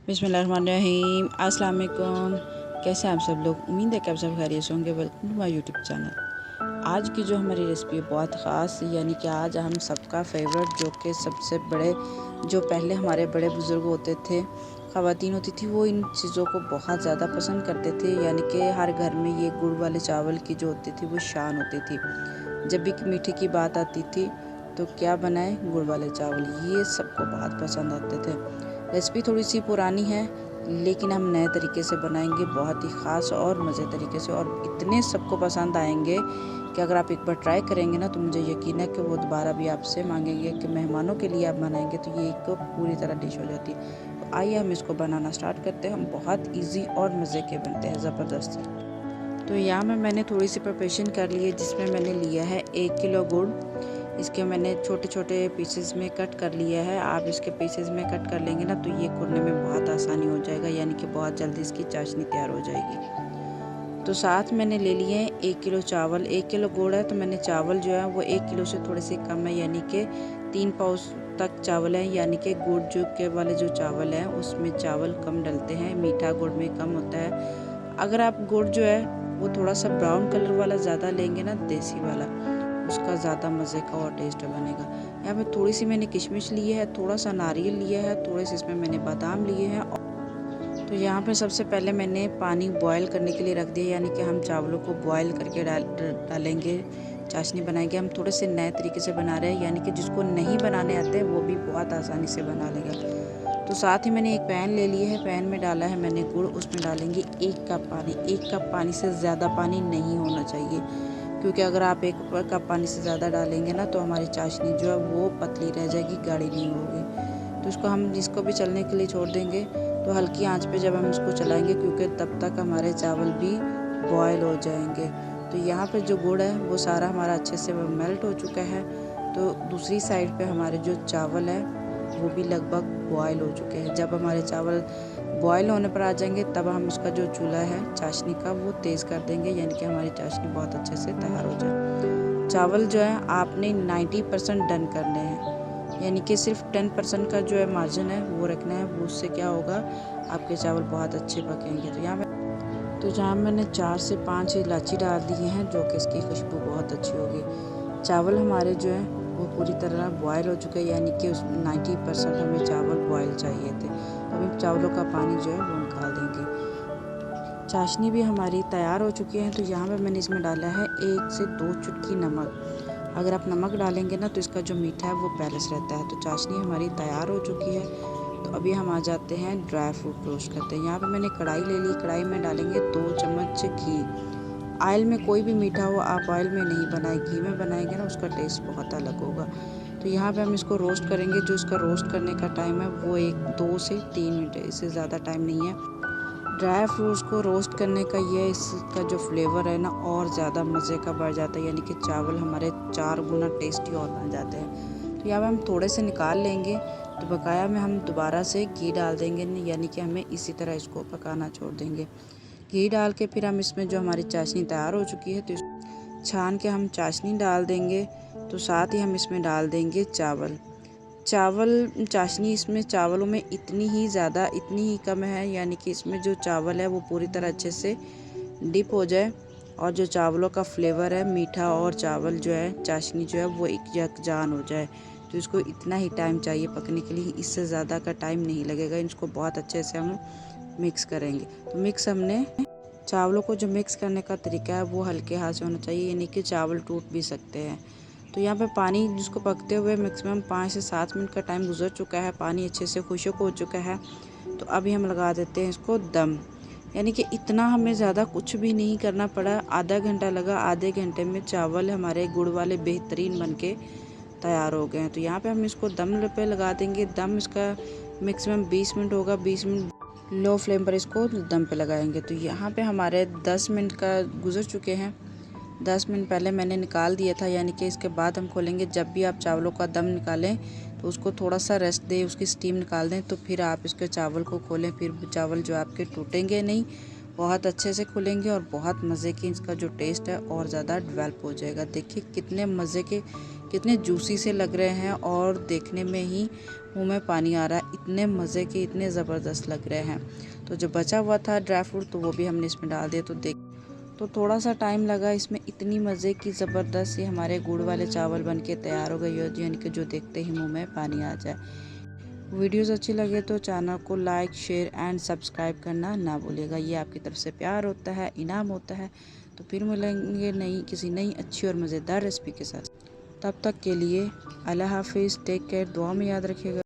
बिस्मिल्लाहिर्रहमानिर्रहीम। अस्सलाम वालेकुम। कैसे हैं आप सब लोग? उम्मीद है कि आप सब खैरियत से होंगे। Welcome to my YouTube channel. आज की जो हमारी रेसिपी है बहुत ख़ास, यानी कि आज हम सबका फेवरेट, जो कि सबसे बड़े, जो पहले हमारे बड़े बुज़ुर्ग होते थे, ख़वातीन होती थी, वो इन चीज़ों को बहुत ज़्यादा पसंद करते थे। यानी कि हर घर में ये गुड़ वाले चावल की जो होती थी वो शान होती थी। जब भी मीठे की बात आती थी तो क्या बनाए, गुड़ वाले चावल, ये सबको बहुत पसंद आते थे। रेसिपी थोड़ी सी पुरानी है, लेकिन हम नए तरीके से बनाएंगे, बहुत ही ख़ास और मज़े तरीके से, और इतने सबको पसंद आएंगे कि अगर आप एक बार ट्राई करेंगे ना तो मुझे यकीन है कि वो दोबारा भी आपसे मांगेंगे कि मेहमानों के लिए आप बनाएंगे तो ये एक पूरी तरह डिश हो जाती है। तो आइए हम इसको बनाना स्टार्ट करते हैं। हम बहुत ईजी और मज़े के बनते हैं, ज़बरदस्त। तो यहाँ में मैंने थोड़ी सी प्रिपरेशन कर ली है, जिसमें मैंने लिया है 1 किलो गुड़। इसके मैंने छोटे छोटे पीसेस में कट कर लिया है। आप इसके पीसेस में कट कर लेंगे ना तो ये कुरने में बहुत आसानी हो जाएगा, यानी कि बहुत जल्दी इसकी चाशनी तैयार हो जाएगी। तो साथ मैंने ले लिए हैं 1 किलो चावल। 1 किलो गुड़ है तो मैंने चावल जो है वो 1 किलो से थोड़े से कम है, यानी कि 3 पाउच तक चावल है। यानी कि गुड़ जो के वाले जो चावल है उसमें चावल कम डलते हैं, मीठा गुड़ में कम होता है। अगर आप गुड़ जो है वो थोड़ा सा ब्राउन कलर वाला ज़्यादा लेंगे ना, देसी वाला, उसका ज़्यादा मज़े का और टेस्ट बनेगा। यहाँ पे थोड़ी सी मैंने किशमिश ली है, थोड़ा सा नारियल लिया है, थोड़े से इसमें मैंने बादाम लिए हैं। तो यहाँ पे सबसे पहले मैंने पानी बॉयल करने के लिए रख दिया, यानी कि हम चावलों को बॉयल करके डालेंगे, चाशनी बनाएंगे। हम थोड़े से नए तरीके से बना रहे हैं, यानी कि जिसको नहीं बनाने आते हैं वो भी बहुत आसानी से बना लेगा। तो साथ ही मैंने एक पैन ले लिया है, पैन में डाला है मैंने गुड़, उसमें डालेंगे 1 कप पानी। 1 कप पानी से ज़्यादा पानी नहीं होना चाहिए, क्योंकि अगर आप 1 कप पानी से ज़्यादा डालेंगे ना तो हमारी चाशनी जो है वो पतली रह जाएगी, गाढ़ी नहीं होगी। तो इसको भी चलने के लिए छोड़ देंगे। तो हल्की आंच पे जब हम इसको चलाएंगे, क्योंकि तब तक हमारे चावल भी बॉयल हो जाएंगे। तो यहाँ पे जो गुड़ है वो सारा हमारा अच्छे से मेल्ट हो चुका है। तो दूसरी साइड पे हमारे जो चावल है वो भी लगभग बॉयल हो चुके हैं। जब हमारे चावल बॉयल होने पर आ जाएंगे तब हम इसका जो चूल्हा है चाशनी का वो तेज़ कर देंगे, यानी कि हमारी चाशनी बहुत अच्छे से तैयार हो जाए। चावल जो है आपने 90% डन करने हैं, यानी कि सिर्फ 10% का जो है मार्जिन है वो रखना है। वो उससे क्या होगा, आपके चावल बहुत अच्छे पकेंगे। तो जहाँ मैंने 4 से 5 इलायची डाल दी हैं, जो कि इसकी खुशबू बहुत अच्छी होगी। चावल हमारे जो है वो पूरी तरह बॉयल हो चुके हैं, यानी कि उस 90% हमें चावल बॉयल चाहिए थे। अभी चावलों का पानी जो है वो निकाल देंगे। चाशनी भी हमारी तैयार हो चुकी है। तो यहाँ पे मैंने इसमें डाला है 1 से 2 चुटकी नमक। अगर आप नमक डालेंगे ना तो इसका जो मीठा है वो बैलेंस रहता है। तो चाशनी हमारी तैयार हो चुकी है। तो अभी हम आ जाते हैं ड्राई फ्रूट रोस्ट करते हैं। यहाँ पे मैंने कढ़ाई ले ली, कढ़ाई में डालेंगे 2 चम्मच घी। ऑयल में कोई भी मीठा हो आप ऑयल में नहीं बनाए, घी में बनाएंगे ना उसका टेस्ट बहुत अलग होगा। तो यहाँ पे हम इसको रोस्ट करेंगे। जो इसका रोस्ट करने का टाइम है वो 2 से 3 मिनट है, इससे ज़्यादा टाइम नहीं है। ड्राई फ्रूट्स को रोस्ट करने का ये इसका जो फ्लेवर है ना और ज़्यादा मज़े का बढ़ जाता है, यानी कि चावल हमारे 4 गुना टेस्टी और बन जाते हैं। तो यहाँ पे हम थोड़े से निकाल लेंगे, तो बकाया में हम दोबारा से घी डाल देंगे, यानी कि हमें इसी तरह इसको पकाना छोड़ देंगे। घी डाल के फिर हम इसमें जो हमारी चाशनी तैयार हो चुकी है तो छान के हम चाशनी डाल देंगे। तो साथ ही हम इसमें डाल देंगे चाशनी इसमें चावलों में इतनी ही कम है, यानी कि इसमें जो चावल है वो पूरी तरह अच्छे से डिप हो जाए, और जो चावलों का फ्लेवर है, मीठा और चावल जो है, चाशनी जो है वो एक यकजान हो जाए। तो इसको इतना ही टाइम चाहिए पकने के लिए, इससे ज़्यादा का टाइम नहीं लगेगा। इसको बहुत अच्छे से हम मिक्स करेंगे। तो हमने चावलों को जो मिक्स करने का तरीका है वो हल्के हाथ से होना चाहिए, यानी कि चावल टूट भी सकते हैं। तो यहाँ पे पानी जिसको पकते हुए मैक्सिमम 5 से 7 मिनट का टाइम गुजर चुका है, पानी अच्छे से खुशक हो चुका है। तो अभी हम लगा देते हैं इसको दम, यानी कि इतना हमें ज़्यादा कुछ भी नहीं करना पड़ा। आधा घंटा लगा, आधे घंटे में चावल हमारे गुड़ वाले बेहतरीन बन के तैयार हो गए हैं। तो यहाँ पे हम इसको दम पे लगा देंगे। दम इसका मैक्सिमम 20 मिनट होगा, 20 मिनट लो फ्लेम पर इसको दम पे लगाएंगे। तो यहाँ पे हमारे 10 मिनट का गुजर चुके हैं। 10 मिनट पहले मैंने निकाल दिया था, यानी कि इसके बाद हम खोलेंगे। जब भी आप चावलों का दम निकालें तो उसको थोड़ा सा रेस्ट दें, उसकी स्टीम निकाल दें, तो फिर आप इसके चावल को खोलें। फिर चावल जो आपके टूटेंगे नहीं बहुत अच्छे से खुलेंगे और बहुत मज़े की इसका जो टेस्ट है और ज़्यादा डेवलप हो जाएगा। देखिए कितने मज़े के, कितने जूसी से लग रहे हैं और देखने में ही मुंह में पानी आ रहा है, इतने मज़े के, इतने ज़बरदस्त लग रहे हैं। तो जो बचा हुआ था ड्राई फ्रूट तो वो भी हमने इसमें डाल दिया। तो थोड़ा सा टाइम लगा इसमें, इतनी मज़े की ज़बरदस्त ये हमारे गुड़ वाले चावल बन के तैयार हो गए, यानी कि जो देखते ही मुंह में पानी आ जाए। वीडियोस अच्छी लगे तो चैनल को लाइक, शेयर एंड सब्सक्राइब करना ना भूलिएगा। ये आपकी तरफ से प्यार होता है, इनाम होता है। तो फिर मिलेंगे किसी नई अच्छी और मज़ेदार रेसिपी के साथ। तब तक के लिए अल्लाह हाफिज़, टेक केयर, दुआ में याद रखिएगा।